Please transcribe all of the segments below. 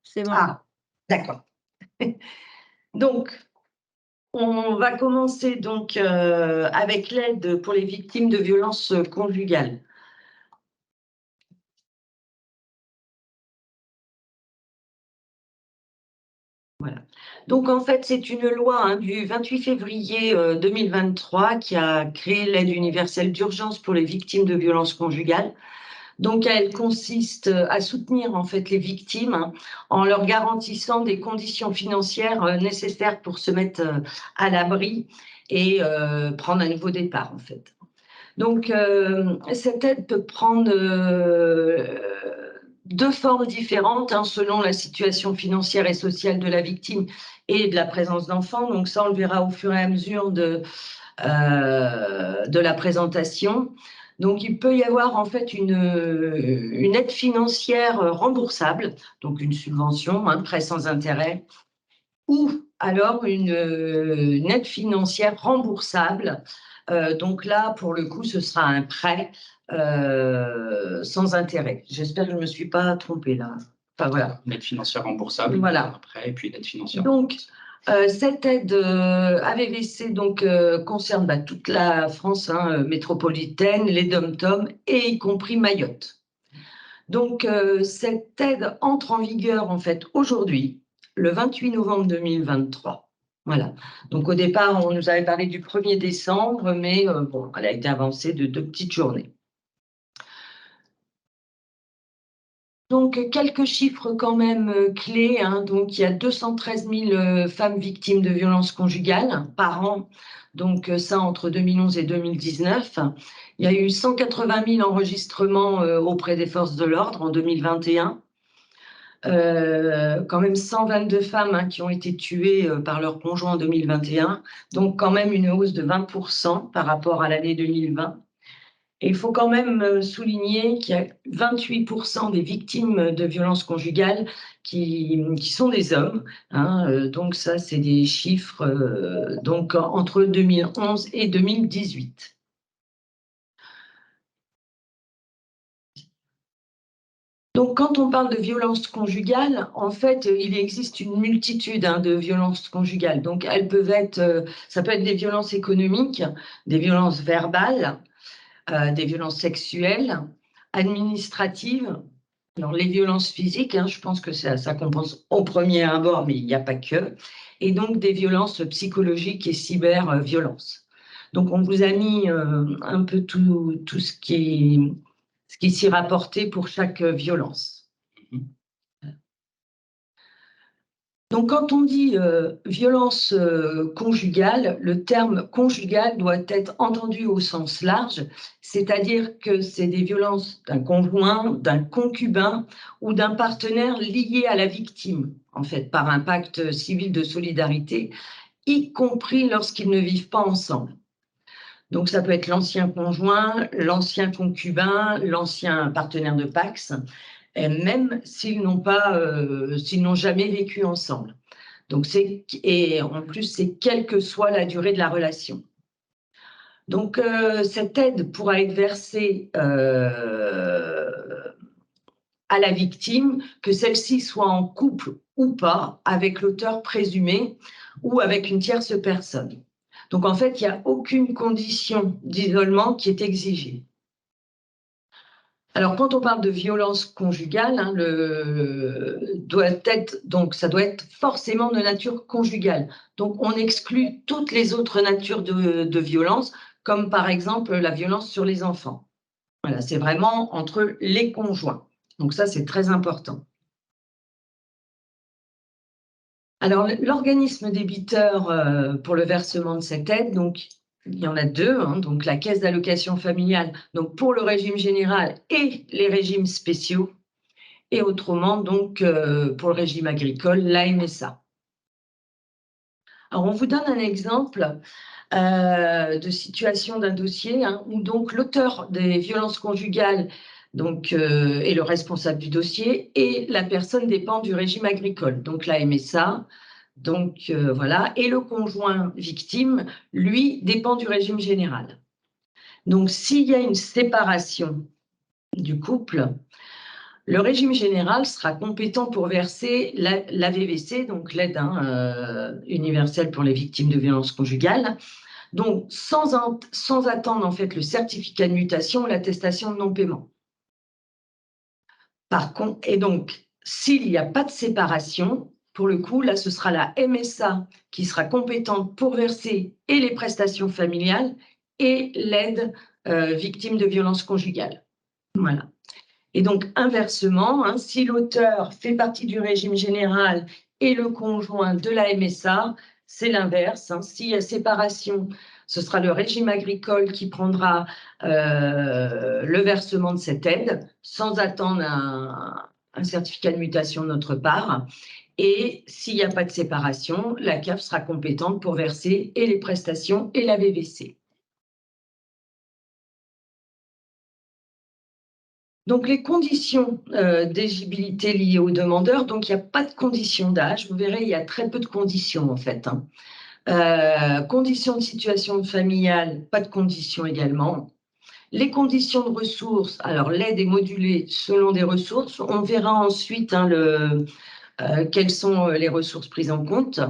C'est bon. Ah, d'accord. Donc, on va commencer donc avec l'aide pour les victimes de violences conjugales. Voilà. Donc, en fait, c'est une loi du 28 février 2023 qui a créé l'aide universelle d'urgence pour les victimes de violences conjugales. Donc, elle consiste à soutenir en fait les victimes en leur garantissant des conditions financières nécessaires pour se mettre à l'abri et prendre un nouveau départ en fait. Donc, cette aide peut prendre deux formes différentes selon la situation financière et sociale de la victime et de la présence d'enfants. Donc, ça, on le verra au fur et à mesure de la présentation. Donc, il peut y avoir en fait une aide financière remboursable, donc une subvention, un prêt sans intérêt, ou alors une aide financière remboursable. Donc là, pour le coup, ce sera un prêt sans intérêt. J'espère que je ne me suis pas trompée là. Enfin, voilà. Une aide financière remboursable, voilà. Un prêt, et puis une aide financière. Donc, cette aide AVVC donc, concerne toute la France métropolitaine, les DOM-TOM, et y compris Mayotte. Donc, cette aide entre en vigueur en fait aujourd'hui, le 28 novembre 2023. Voilà. Donc, au départ, on nous avait parlé du 1er décembre, mais bon, elle a été avancée de 2 petites journées. Donc, quelques chiffres quand même clés. Donc, il y a 213 000 femmes victimes de violences conjugales par an. Donc, ça, entre 2011 et 2019. Il y a eu 180 000 enregistrements auprès des forces de l'ordre en 2021. Quand même 122 femmes qui ont été tuées par leur conjoint en 2021. Donc, quand même une hausse de 20% par rapport à l'année 2020. Et il faut quand même souligner qu'il y a 28% des victimes de violences conjugales qui sont des hommes. Donc ça, c'est des chiffres donc, entre 2011 et 2018. Donc, quand on parle de violences conjugales, en fait, il existe une multitude de violences conjugales. Donc, elles peuvent être, ça peut être des violences économiques, des violences verbales, des violences sexuelles, administratives. Alors, les violences physiques, je pense que ça compense au premier abord, mais il n'y a pas que. Et donc, des violences psychologiques et cyber-violences. Donc, on vous a mis un peu tout ce qui s'y rapportait pour chaque violence. Donc, quand on dit violence conjugale, le terme conjugal doit être entendu au sens large, c'est-à-dire que c'est des violences d'un conjoint, d'un concubin ou d'un partenaire lié à la victime, en fait, par un pacte civil de solidarité, y compris lorsqu'ils ne vivent pas ensemble. Donc, ça peut être l'ancien conjoint, l'ancien concubin, l'ancien partenaire de Pacs, et même s'ils n'ont jamais vécu ensemble. Donc, et en plus, c'est quelle que soit la durée de la relation. Donc, cette aide pourra être versée à la victime, que celle-ci soit en couple ou pas, avec l'auteur présumé ou avec une tierce personne. Donc, en fait, il n'y a aucune condition d'isolement qui est exigée. Alors, quand on parle de violence conjugale, ça doit être forcément de nature conjugale. Donc, on exclut toutes les autres natures de violence, comme par exemple la violence sur les enfants. Voilà, c'est vraiment entre les conjoints. Donc, ça, c'est très important. Alors, l'organisme débiteur pour le versement de cette aide, donc, il y en a deux, donc la caisse d'allocation familiale, donc pour le régime général et les régimes spéciaux, et autrement donc pour le régime agricole, la MSA. Alors on vous donne un exemple de situation d'un dossier où donc l'auteur des violences conjugales donc, est le responsable du dossier et la personne dépend du régime agricole, donc la MSA. Donc, voilà. Et le conjoint victime, lui, dépend du régime général. Donc, s'il y a une séparation du couple, Le régime général sera compétent pour verser la VVC, donc l'aide universelle pour les victimes de violences conjugales, donc sans attendre en fait le certificat de mutation ou l'attestation de non-paiement. Par contre, et donc, s'il n'y a pas de séparation, pour le coup, là, ce sera la MSA qui sera compétente pour verser et les prestations familiales et l'aide victime de violences conjugales. Voilà. Et donc, inversement, si l'auteur fait partie du régime général et le conjoint de la MSA, c'est l'inverse. S'il y a séparation, ce sera le régime agricole qui prendra le versement de cette aide sans attendre un certificat de mutation de notre part. Et s'il n'y a pas de séparation, la CAF sera compétente pour verser et les prestations et la VVC. Donc, les conditions d'éligibilité liées aux demandeurs, donc il n'y a pas de condition d'âge. Vous verrez, il y a très peu de conditions en fait. Conditions de situation familiale, pas de conditions également. Les conditions de ressources, alors l'aide est modulée selon des ressources. On verra ensuite quelles sont les ressources prises en compte.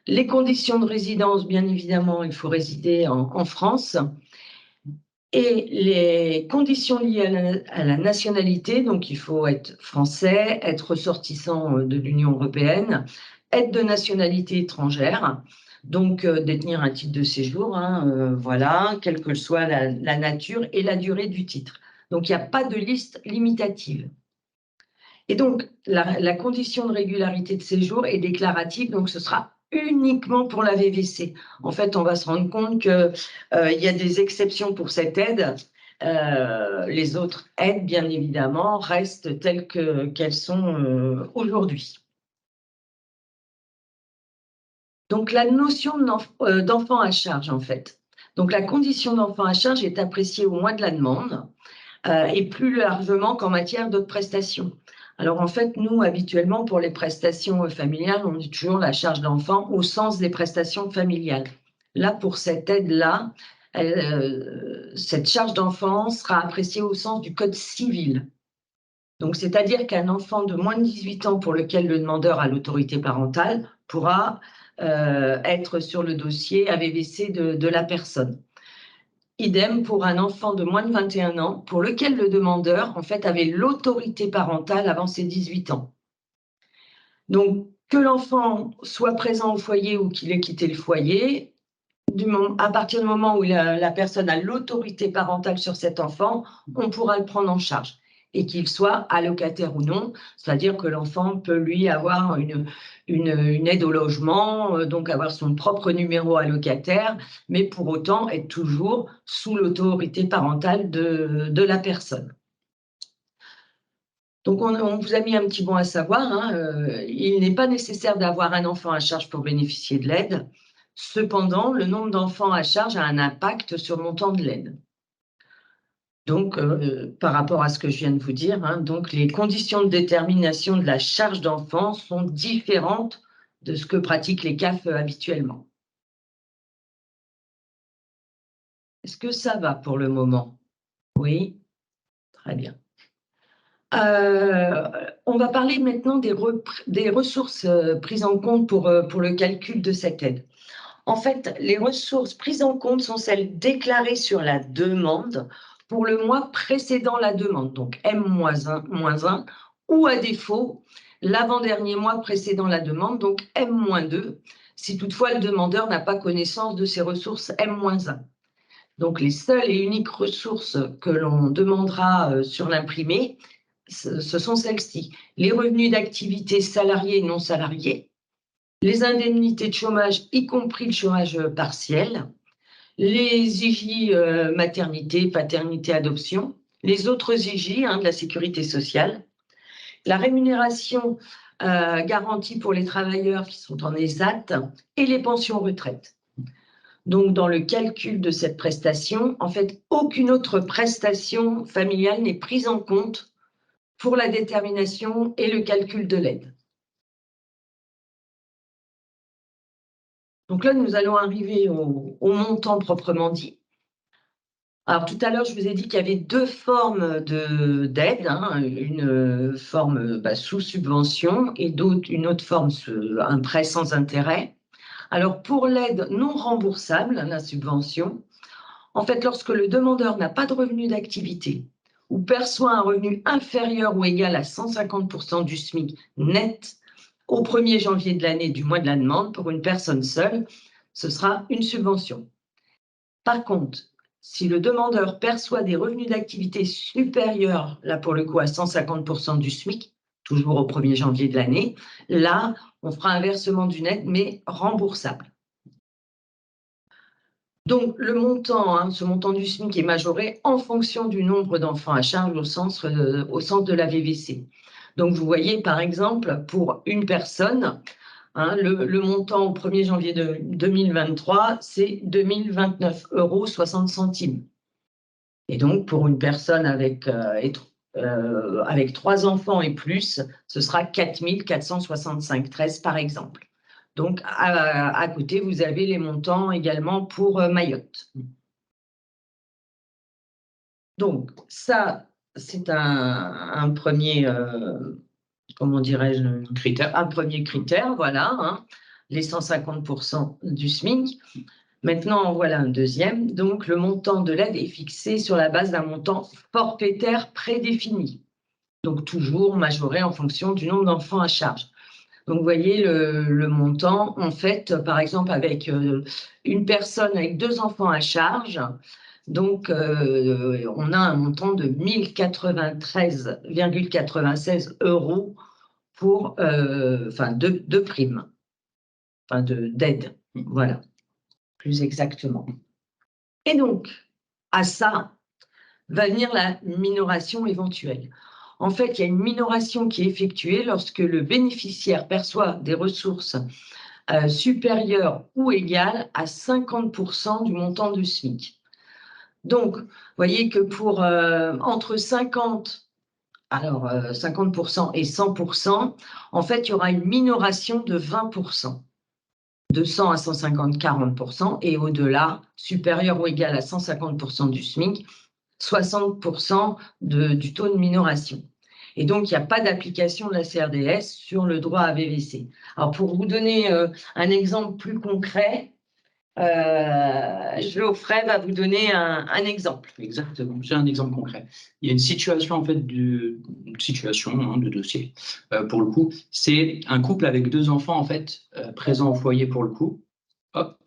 Les conditions de résidence, bien évidemment, il faut résider en France. Et les conditions liées à la nationalité, donc il faut être français, être ressortissant de l'Union européenne, être de nationalité étrangère, donc détenir un titre de séjour, voilà, quelle que soit la nature et la durée du titre. Donc il n'y a pas de liste limitative. Et donc la condition de régularité de séjour est déclarative, donc ce sera uniquement pour la VVC. En fait, on va se rendre compte qu'il y a des exceptions pour cette aide. Les autres aides, bien évidemment, restent telles qu'elles sont aujourd'hui. Donc, la notion d'enfant à charge, en fait. Donc, la condition d'enfant à charge est appréciée au mois de la demande et plus largement qu'en matière d'autres prestations. Alors, en fait, nous, habituellement, pour les prestations familiales, on dit toujours la charge d'enfant au sens des prestations familiales. Là, pour cette aide-là, cette charge d'enfant sera appréciée au sens du Code civil. Donc, c'est-à-dire qu'un enfant de moins de 18 ans pour lequel le demandeur a l'autorité parentale pourra être sur le dossier AVVC de la personne. Idem pour un enfant de moins de 21 ans pour lequel le demandeur, en fait, avait l'autorité parentale avant ses 18 ans. Donc, que l'enfant soit présent au foyer ou qu'il ait quitté le foyer, à partir du moment où la personne a l'autorité parentale sur cet enfant, on pourra le prendre en charge. Et qu'il soit allocataire ou non, c'est-à-dire que l'enfant peut, lui, avoir une aide au logement, donc avoir son propre numéro allocataire, mais pour autant être toujours sous l'autorité parentale de la personne. Donc, on vous a mis un petit bon à savoir, il n'est pas nécessaire d'avoir un enfant à charge pour bénéficier de l'aide. Cependant, le nombre d'enfants à charge a un impact sur le montant de l'aide. Donc, par rapport à ce que je viens de vous dire, donc les conditions de détermination de la charge d'enfant sont différentes de ce que pratiquent les CAF habituellement. Est-ce que ça va pour le moment? Oui, très bien. On va parler maintenant des ressources prises en compte pour le calcul de cette aide. En fait, les ressources prises en compte sont celles déclarées sur la demande pour le mois précédant la demande, donc M-1, ou à défaut, l'avant-dernier mois précédant la demande, donc M-2, si toutefois le demandeur n'a pas connaissance de ces ressources M-1. Donc, les seules et uniques ressources que l'on demandera sur l'imprimé, ce sont celles-ci. Les revenus d'activité salariés et non salariés, les indemnités de chômage, y compris le chômage partiel, les IJ maternité, paternité, adoption, les autres IJ de la sécurité sociale, la rémunération garantie pour les travailleurs qui sont en ESAT et les pensions retraite. Donc, dans le calcul de cette prestation, en fait, aucune autre prestation familiale n'est prise en compte pour la détermination et le calcul de l'aide. Donc là, nous allons arriver au montant proprement dit. Alors, tout à l'heure, je vous ai dit qu'il y avait deux formes d'aide, hein, une forme sous subvention et une autre forme, un prêt sans intérêt. Alors, pour l'aide non remboursable, la subvention, en fait, lorsque le demandeur n'a pas de revenu d'activité ou perçoit un revenu inférieur ou égal à 150% du SMIC net au 1er janvier de l'année du mois de la demande, pour une personne seule, ce sera une subvention. Par contre, si le demandeur perçoit des revenus d'activité supérieurs, là pour le coup à 150% du SMIC, toujours au 1er janvier de l'année, là, on fera un versement d'une aide, mais remboursable. Donc, le montant, hein, ce montant du SMIC est majoré en fonction du nombre d'enfants à charge au sens de la VVC. Donc, vous voyez, par exemple, pour une personne, hein, le montant au 1er janvier 2023, c'est 2029,60 €. Et donc, pour une personne avec 3 enfants et plus, ce sera 4 465,13 par exemple. Donc, à côté, vous avez les montants également pour Mayotte. Donc, ça, c'est un premier, comment dirais-je, Critère. un premier critère, voilà, hein, les 150% du SMIC. Maintenant, voilà un deuxième. Donc, le montant de l'aide est fixé sur la base d'un montant forfaitaire prédéfini. Donc, toujours majoré en fonction du nombre d'enfants à charge. Donc, vous voyez le montant, en fait, par exemple, avec une personne avec 2 enfants à charge, donc on a un montant de 1 093,96 € pour, de prime, enfin d'aide, voilà, plus exactement. Et donc, à ça va venir la minoration éventuelle. En fait, il y a une minoration qui est effectuée lorsque le bénéficiaire perçoit des ressources supérieures ou égales à 50% du montant du SMIC. Donc, vous voyez que pour entre 50% et 100%, en fait, il y aura une minoration de 20%. De 100 à 150, 40%, et au-delà, supérieur ou égal à 150% du SMIC, 60% du taux de minoration. Et donc, il n'y a pas d'application de la CRDS sur le droit à VVC. Alors, pour vous donner un exemple plus concret, Geoffrey va vous donner un exemple. Exactement, j'ai un exemple concret. Il y a une situation, en fait, de dossier. Pour le coup, c'est un couple avec 2 enfants, en fait, présents au foyer pour le coup. Hop.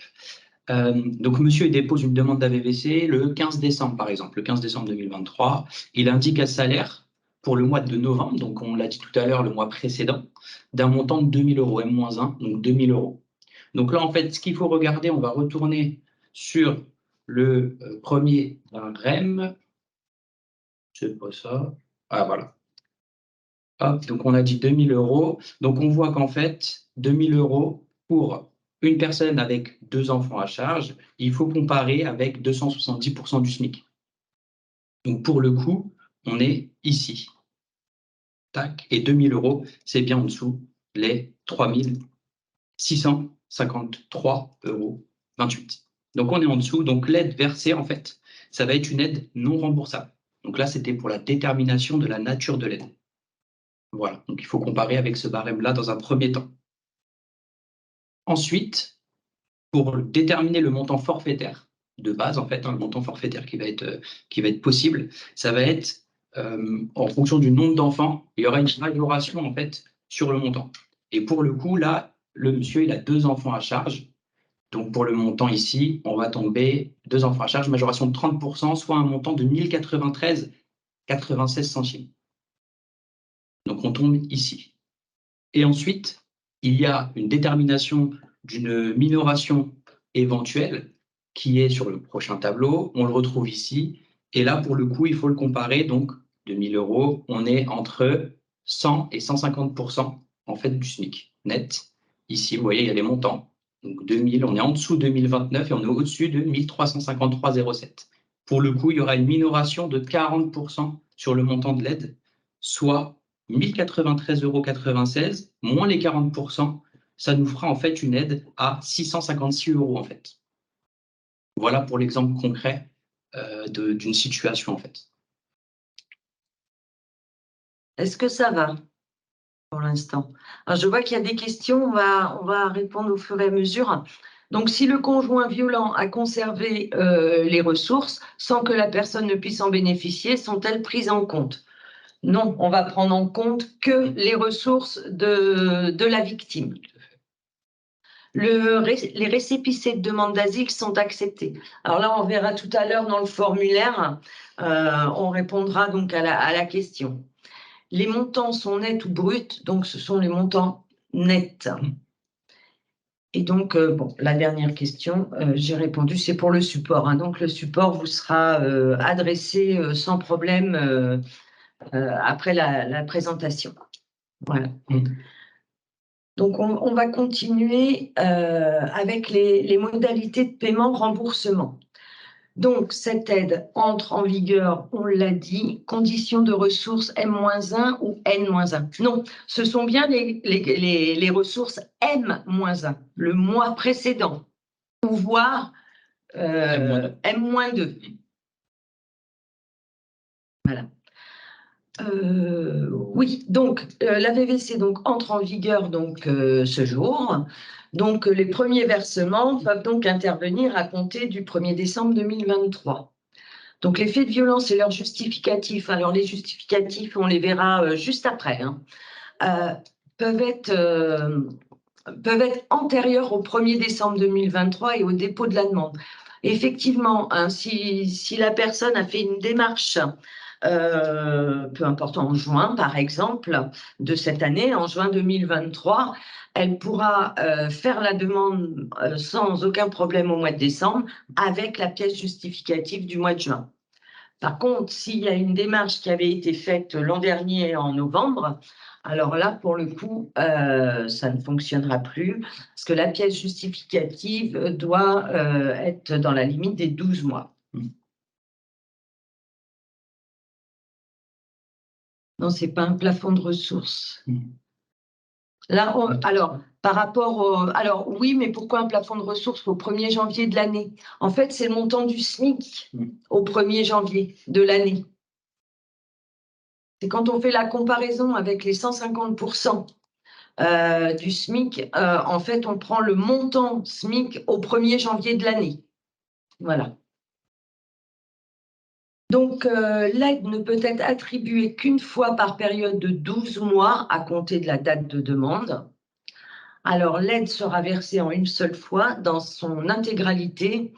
Donc, monsieur il dépose une demande d'AVVC le 15 décembre, par exemple, le 15 décembre 2023. Il indique un salaire pour le mois de novembre, donc on l'a dit tout à l'heure, le mois précédent, d'un montant de 2 000 €, M-1, donc 2 000 €. Donc là, en fait, ce qu'il faut regarder, on va retourner sur le premier barème. C'est pas ça. Ah, voilà. Hop, donc on a dit 2 000 €. Donc on voit qu'en fait, 2 000 € pour une personne avec 2 enfants à charge, il faut comparer avec 270% du SMIC. Donc pour le coup, on est ici. Tac, et 2 000 €, c'est bien en dessous les 3 653,28 €. Donc on est en dessous. Donc l'aide versée, en fait, ça va être une aide non remboursable. Donc là, c'était pour la détermination de la nature de l'aide. Voilà, donc il faut comparer avec ce barème-là dans un premier temps. Ensuite, pour déterminer le montant forfaitaire de base, en fait, le montant forfaitaire qui va être possible, ça va être en fonction du nombre d'enfants, il y aura une majoration, en fait, sur le montant. Et pour le coup, là, le monsieur, il a 2 enfants à charge. Donc pour le montant ici, on va tomber 2 enfants à charge, majoration de 30%, soit un montant de 1 093,96 centimes. Donc on tombe ici. Et ensuite, il y a une détermination d'une minoration éventuelle qui est sur le prochain tableau. On le retrouve ici. Et là, pour le coup, il faut le comparer. Donc, de 1 000 €, on est entre 100 et 150% en fait du SMIC net. Ici, vous voyez, il y a les montants. Donc 2000, on est en dessous de 2029 et on est au-dessus de 1353,07. Pour le coup, il y aura une minoration de 40% sur le montant de l'aide, soit 1 093,96 € moins les 40%, ça nous fera en fait une aide à 656 € en fait. Voilà pour l'exemple concret d'une situation, en fait. Est-ce que ça va pour l'instant? Alors, je vois qu'il y a des questions, on va répondre au fur et à mesure. Donc, si le conjoint violent a conservé les ressources sans que la personne ne puisse en bénéficier, sont-elles prises en compte? Non, on va prendre en compte que les ressources de la victime. Les récépissés de demande d'asile sont acceptés. Alors là, on verra tout à l'heure dans le formulaire, on répondra donc à la question. Les montants sont nets ou bruts, donc ce sont les montants nets. Et donc, bon, la dernière question, j'ai répondu, c'est pour le support. Hein. Donc, le support vous sera adressé sans problème après la présentation. Voilà. Donc, on va continuer avec les modalités de paiement-remboursement. Donc, cette aide entre en vigueur, on l'a dit, conditions de ressources M-1 ou N-1. Non, ce sont bien les ressources M-1, le mois précédent, ou voire M-2. Voilà. Oui, donc la VVC donc, entre en vigueur donc, ce jour. Donc les premiers versements peuvent donc intervenir à compter du 1er décembre 2023. Donc les faits de violence et leurs justificatifs, alors les justificatifs, on les verra juste après, hein, peuvent être antérieurs au 1er décembre 2023 et au dépôt de la demande. Effectivement, hein, si la personne a fait une démarche peu importe, en juin, par exemple, de cette année, en juin 2023, elle pourra faire la demande sans aucun problème au mois de décembre avec la pièce justificative du mois de juin. Par contre, s'il y a une démarche qui avait été faite l'an dernier en novembre, alors là, pour le coup, ça ne fonctionnera plus parce que la pièce justificative doit être dans la limite des 12 mois. Non, ce n'est pas un plafond de ressources. Là, alors, par rapport alors oui, mais pourquoi un plafond de ressources au 1er janvier de l'année? En fait, c'est le montant du SMIC au 1er janvier de l'année. C'est quand on fait la comparaison avec les 150% du SMIC, en fait, on prend le montant SMIC au 1er janvier de l'année. Voilà. Donc, l'aide ne peut être attribuée qu'une fois par période de 12 mois à compter de la date de demande. Alors, l'aide sera versée en une seule fois dans son intégralité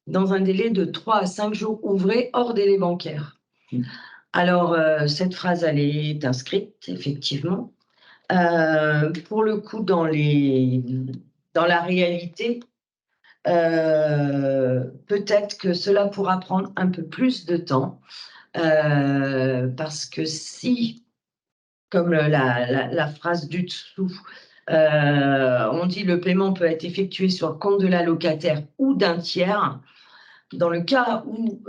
dans un délai de 3 à 5 jours ouvrés hors délai bancaire. Alors, cette phrase, elle est inscrite, effectivement. Pour le coup, dans la réalité, peut-être que cela pourra prendre un peu plus de temps parce que si, comme la phrase du dessous, on dit le paiement peut être effectué sur le compte de l'allocataire ou d'un tiers, dans le cas où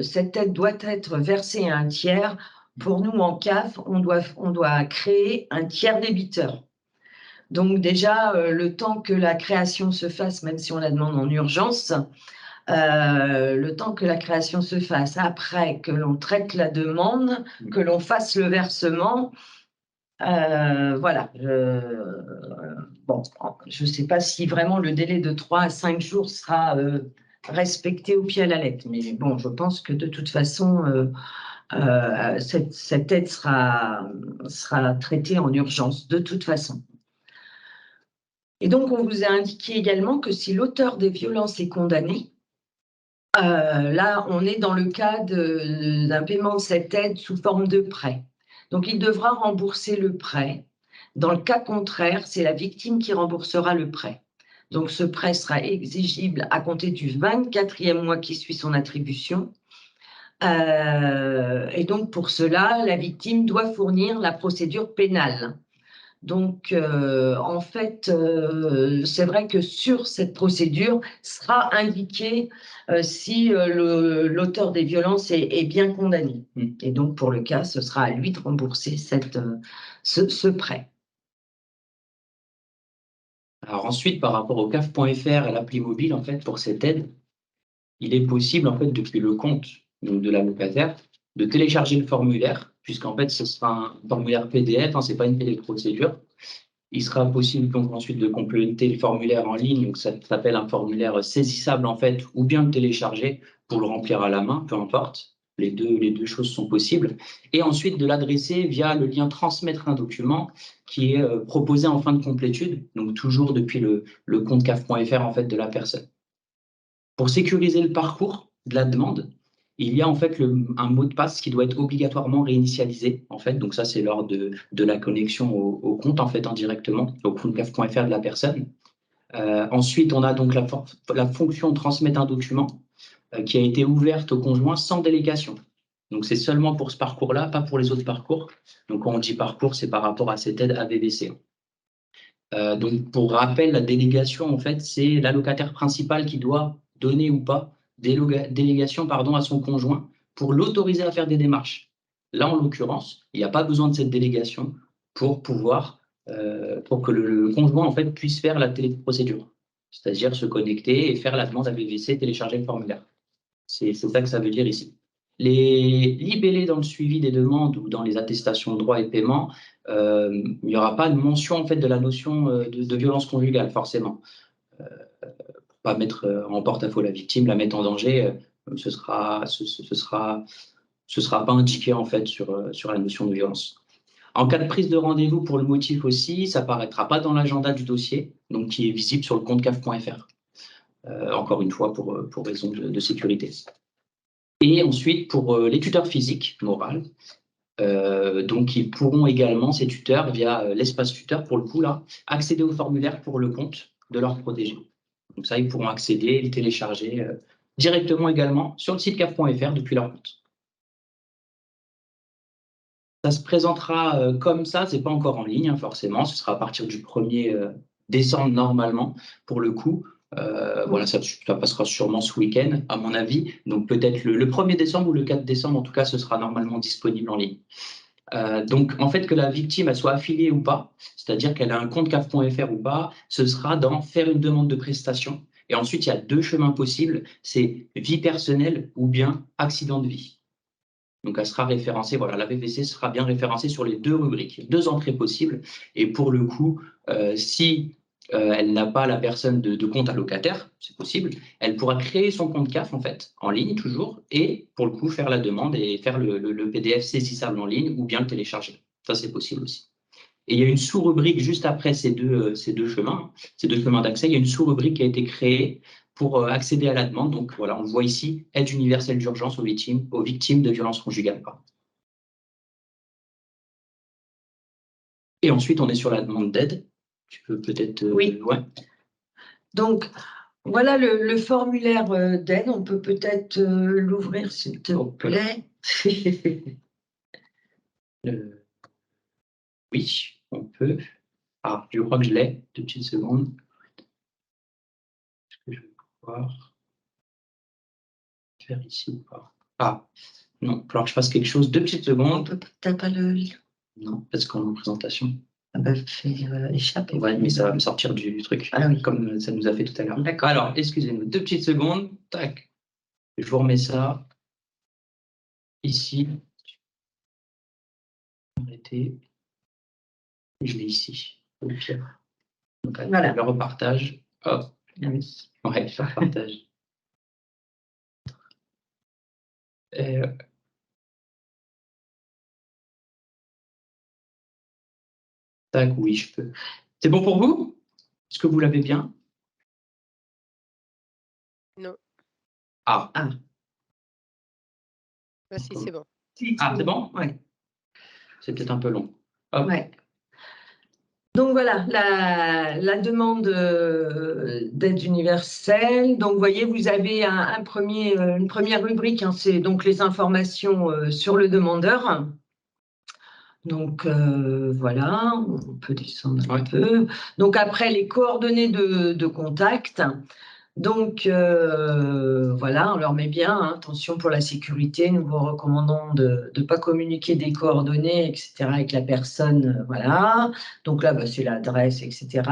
cette aide doit être versée à un tiers, pour nous en CAF, on doit créer un tiers débiteur. Donc déjà, le temps que la création se fasse, même si on la demande en urgence, le temps que la création se fasse, après que l'on traite la demande, que l'on fasse le versement, voilà. Bon, je ne sais pas si vraiment le délai de 3 à 5 jours sera respecté au pied à la lettre, mais bon, je pense que de toute façon, cette aide sera traitée en urgence, de toute façon. Et donc, on vous a indiqué également que si l'auteur des violences est condamné, là, on est dans le cas d'un paiement de cette aide sous forme de prêt. Donc, il devra rembourser le prêt. Dans le cas contraire, c'est la victime qui remboursera le prêt. Donc, ce prêt sera exigible à compter du 24e mois qui suit son attribution. Et donc, pour cela, la victime doit fournir la procédure pénale. Donc, en fait, c'est vrai que sur cette procédure sera indiqué si l'auteur des violences est bien condamné. Et donc, pour le cas, ce sera à lui de rembourser ce prêt. Alors ensuite, par rapport au CAF.fr et l'appli mobile, en fait, pour cette aide, il est possible, en fait, depuis le compte de l'allocataire, de télécharger le formulaire, puisqu'en fait, ce sera un formulaire PDF, hein, ce n'est pas une téléprocédure. Il sera possible donc ensuite de compléter le formulaire en ligne, donc ça s'appelle un formulaire saisissable en fait, ou bien le télécharger pour le remplir à la main, peu importe. Les deux choses sont possibles. Et ensuite de l'adresser via le lien transmettre un document qui est proposé en fin de complétude, donc toujours depuis le compte caf.fr en fait de la personne. Pour sécuriser le parcours de la demande, il y a en fait un mot de passe qui doit être obligatoirement réinitialisé. En fait, donc ça, c'est lors de la connexion au compte, en fait, indirectement, au compte caf.fr de la personne. Ensuite, on a donc la fonction transmettre un document qui a été ouverte au conjoint sans délégation. Donc, c'est seulement pour ce parcours-là, pas pour les autres parcours. Donc, quand on dit parcours, c'est par rapport à cette aide AVVC. Donc, pour rappel, la délégation, en fait, c'est l'allocataire principal qui doit donner ou pas délégation à son conjoint pour l'autoriser à faire des démarches. Là, en l'occurrence, il n'y a pas besoin de cette délégation pour pouvoir, pour que le conjoint en fait, puisse faire la téléprocédure, c'est-à-dire se connecter et faire la demande à VVC, télécharger le formulaire. C'est ça que ça veut dire ici. Les libellés dans le suivi des demandes ou dans les attestations de droit et paiement, il n'y aura pas de mention en fait, de la notion de violence conjugale, forcément. Pour pas mettre en porte-à-faux la victime, la mettre en danger, ce sera pas indiqué en fait sur la notion de violence. En cas de prise de rendez-vous pour le motif aussi, ça apparaîtra pas dans l'agenda du dossier, donc qui est visible sur le compte caf.fr. Encore une fois, pour raison de sécurité. Et ensuite, pour les tuteurs physiques, morales, donc ils pourront également, ces tuteurs, via l'espace tuteur, pour le coup, là, accéder au formulaire pour le compte de leur protégé. Donc ça, ils pourront accéder et le télécharger directement également sur le site caf.fr depuis leur compte. Ça se présentera comme ça, c'est pas encore en ligne, hein, forcément, ce sera à partir du 1er décembre normalement, pour le coup. Voilà, ça passera sûrement ce week-end, à mon avis. Donc peut-être le 1er décembre ou le 4 décembre, en tout cas, ce sera normalement disponible en ligne. Donc, en fait, que la victime elle soit affiliée ou pas, c'est-à-dire qu'elle a un compte caf.fr ou pas, ce sera dans faire une demande de prestation. Et ensuite, il y a deux chemins possibles, c'est vie personnelle ou bien accident de vie. Donc, elle sera référencée, voilà, la VVC sera bien référencée sur les deux rubriques, deux entrées possibles. Et pour le coup, si elle n'a pas la personne de compte allocataire, c'est possible, elle pourra créer son compte CAF, en fait, en ligne toujours, et pour le coup, faire la demande et faire le PDF saisissable en ligne ou bien le télécharger. Ça, c'est possible aussi. Et il y a une sous-rubrique juste après ces deux chemins d'accès, il y a une sous-rubrique qui a été créée pour accéder à la demande. Donc voilà, on voit ici aide universelle d'urgence aux victimes de violences conjugales. Et ensuite, on est sur la demande d'aide. Tu peux peut-être. Oui. Ouais. Donc, voilà le formulaire d'aide. On peut peut-être l'ouvrir, s'il te plaît. Oui, on peut. Ah, je crois que je l'ai. 2 petites secondes. Est-ce que je vais pouvoir faire ici ou pas? Ah, non, il va falloir que je fasse quelque chose. 2 petites secondes. T'as pas le. Non, parce qu'on est en présentation. Ah bah, fais échapper. Ouais, mais ça va me sortir du truc. Ah oui. Comme ça nous a fait tout à l'heure. D'accord. Alors, excusez-nous, 2 petites secondes. Tac. Je vous remets ça ici. Arrêtez. Je l'ai ici, au pire. Donc, voilà. Le repartage. Hop. Oui. Ouais, je repartage. Tac, oui, je peux. C'est bon pour vous? Est-ce que vous l'avez bien? Non. Ah. Ah si, c'est bon. Ah, c'est bon? Oui. C'est peut-être un peu long. Hop. Ouais. Donc voilà, la demande d'aide universelle. Donc vous voyez, vous avez une première rubrique, hein, c'est donc les informations sur le demandeur. Donc voilà, on peut descendre un peu. Donc après, les coordonnées de contact. Donc voilà, on leur met bien, hein, attention pour la sécurité, nous vous recommandons de ne pas communiquer des coordonnées, etc. avec la personne, voilà. Donc là, bah, c'est l'adresse, etc.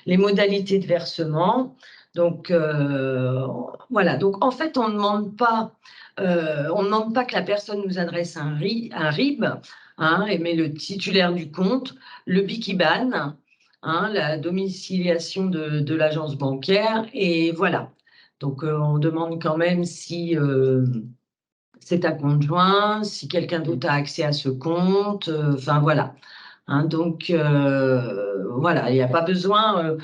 Les modalités de versement. Donc, voilà. Donc, en fait, on ne demande pas que la personne nous adresse un RIB, hein, et met le titulaire du compte, le BIC IBAN, hein, la domiciliation de l'agence bancaire, et voilà. Donc, on demande quand même si c'est un conjoint, si quelqu'un d'autre a accès à ce compte, enfin voilà. Hein, donc, voilà, il n'y a pas besoin.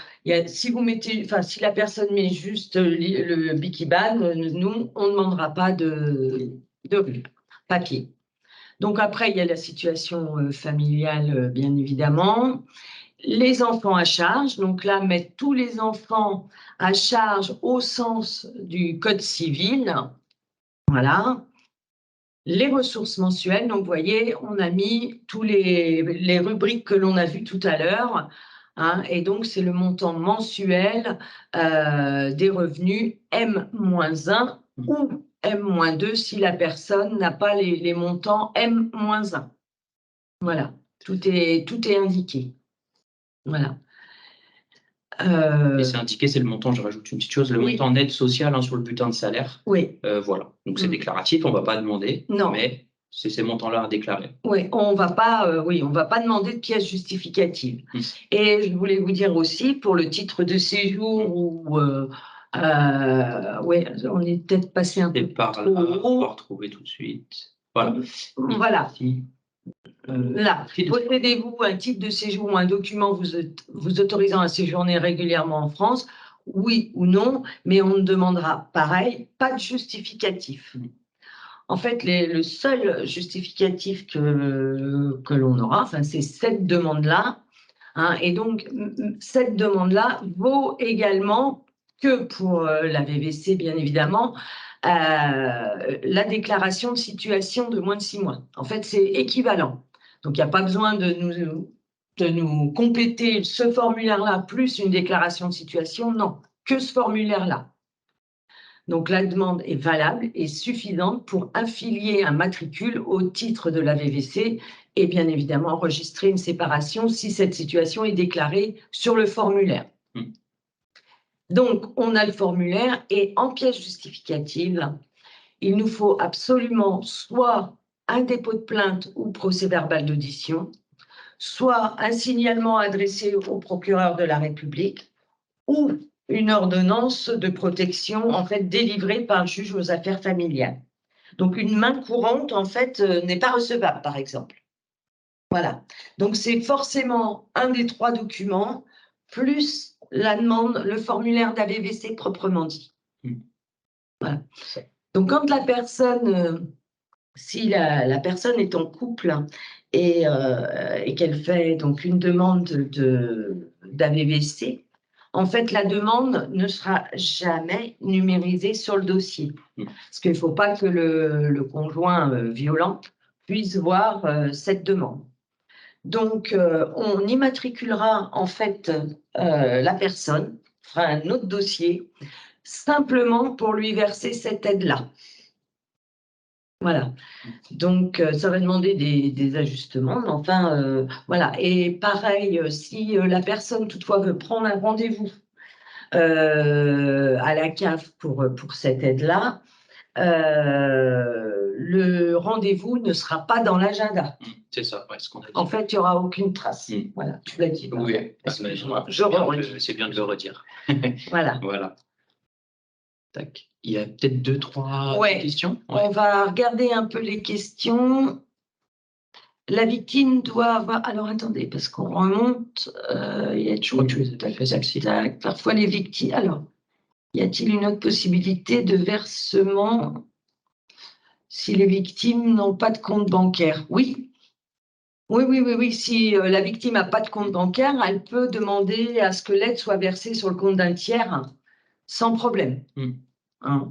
Si vous mettez, enfin, si la personne met juste le BIC IBAN, nous, on ne demandera pas de papier. Donc, après, il y a la situation familiale, bien évidemment. Les enfants à charge, donc là, mettre tous les enfants à charge au sens du Code civil. Voilà. Les ressources mensuelles, donc vous voyez, on a mis tous les rubriques que l'on a vues tout à l'heure, hein, et donc c'est le montant mensuel des revenus M-1 ou M-2 si la personne n'a pas les montants M-1. Voilà, tout est indiqué. Voilà. Et c'est indiqué, c'est le montant, je rajoute une petite chose, le montant net social, hein, sur le bulletin de salaire. Oui. Voilà, donc c'est déclaratif, on ne va pas demander, non. Mais c'est ces montants-là à déclarer. Oui, on va pas demander de pièces justificatives. Et je voulais vous dire aussi, pour le titre de séjour, où on est peut-être passé un peu par trop là, haut. on va retrouver tout de suite. Voilà. Voilà. Là, possédez-vous un titre de séjour ou un document vous autorisant à séjourner régulièrement en France? Oui ou non, mais on ne demandera, pareil, pas de justificatif. En fait, le seul justificatif que l'on aura, enfin, c'est cette demande-là. Hein, et donc, cette demande-là vaut également que pour la VVC, bien évidemment, la déclaration de situation de moins de 6 mois. En fait, c'est équivalent. Donc, il n'y a pas besoin de nous compléter ce formulaire-là plus une déclaration de situation. Non, que ce formulaire-là. Donc, la demande est valable et suffisante pour affilier un matricule au titre de la VVC et bien évidemment enregistrer une séparation si cette situation est déclarée sur le formulaire. Donc, on a le formulaire et en pièce justificative, il nous faut absolument soit un dépôt de plainte ou procès-verbal d'audition, soit un signalement adressé au procureur de la République ou une ordonnance de protection en fait délivrée par le juge aux affaires familiales. Donc une main courante en fait n'est pas recevable par exemple. Voilà. Donc c'est forcément un des 3 documents plus la demande, le formulaire d'AVVC proprement dit. Voilà. Donc quand la personne, si la personne est en couple et qu'elle fait donc une demande d'AVVC, en fait, la demande ne sera jamais numérisée sur le dossier. Parce qu'il ne faut pas que le conjoint violent puisse voir cette demande. Donc, on immatriculera en fait la personne, fera un autre dossier, simplement pour lui verser cette aide-là. Voilà. Donc, ça va demander des ajustements, mais enfin, voilà. Et pareil, si la personne toutefois veut prendre un rendez-vous à la CAF pour cette aide-là, le rendez-vous ne sera pas dans l'agenda. C'est ça, ouais, ce qu'on a dit. En fait, il n'y aura aucune trace. Voilà, tu l'as dit. Oui, c'est bien de le redire. Voilà. Voilà. Tac. Il y a peut-être 2-3 questions. On va regarder un peu les questions. La victime doit avoir. Alors attendez, parce qu'on remonte. Je crois que tu les as fait celle-ci. Parfois les victimes. Alors, y a-t-il une autre possibilité de versement si les victimes n'ont pas de compte bancaire? Oui. Oui. Si la victime n'a pas de compte bancaire, elle peut demander à ce que l'aide soit versée sur le compte d'un tiers sans problème. Hein.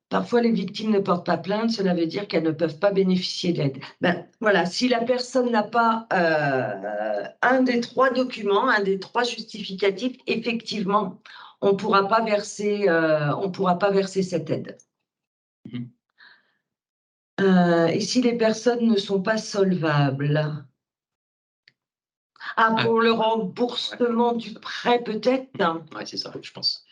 Parfois, les victimes ne portent pas plainte, cela veut dire qu'elles ne peuvent pas bénéficier d'aide. Ben, voilà, si la personne n'a pas un des 3 documents, un des 3 justificatifs, effectivement, on ne pourra pas verser cette aide. Et si les personnes ne sont pas solvables? Ah, pour le remboursement du prêt, peut-être? Ouais, c'est ça, je pense.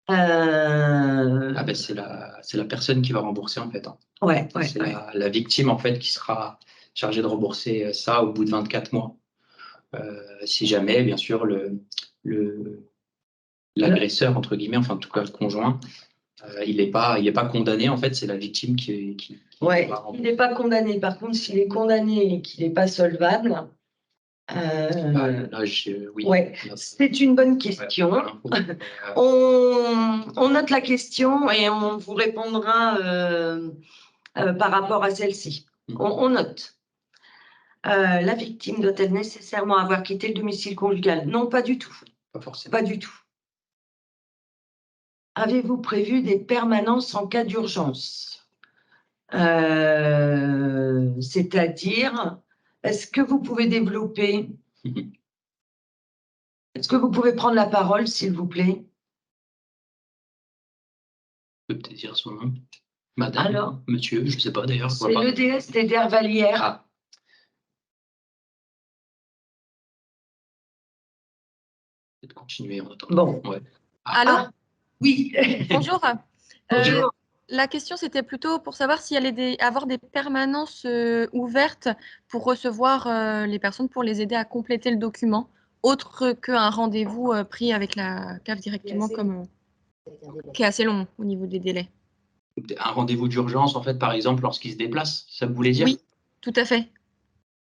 Euh, Ah ben, c'est la personne qui va rembourser, en fait. Hein. Ouais, C'est la victime, en fait, qui sera chargée de rembourser ça au bout de 24 mois. Si jamais, bien sûr, l'agresseur, entre guillemets, enfin, en tout cas, le conjoint, il n'est pas condamné, en fait, c'est la victime qui Ouais, va il n'est pas condamné. Par contre, s'il est condamné et qu'il n'est pas solvable, là, oui. ouais, c'est une bonne question. On note la question et on vous répondra par rapport à celle-ci. On note. La victime doit-elle nécessairement avoir quitté le domicile conjugal? Non, pas du tout. Pas forcément. Pas du tout. Avez-vous prévu des permanences en cas d'urgence? C'est-à-dire, est-ce que vous pouvez développer? Est-ce que vous pouvez prendre la parole, s'il vous plaît? Je peux peut-être dire son nom. Madame, alors, monsieur, je ne sais pas d'ailleurs. C'est l'EDS des Dervalières. Ah. Peut-être continuer en attendant. Bon. Ouais. Allô? Oui. Bonjour. Bonjour. La question, c'était plutôt pour savoir s'il y allait avoir des permanences ouvertes pour recevoir les personnes, pour les aider à compléter le document, autre qu'un rendez-vous pris avec la CAF directement, qui est assez long au niveau des délais. Un rendez-vous d'urgence, en fait, par exemple, lorsqu'il se déplace, ça vous voulait dire? Oui, tout à fait.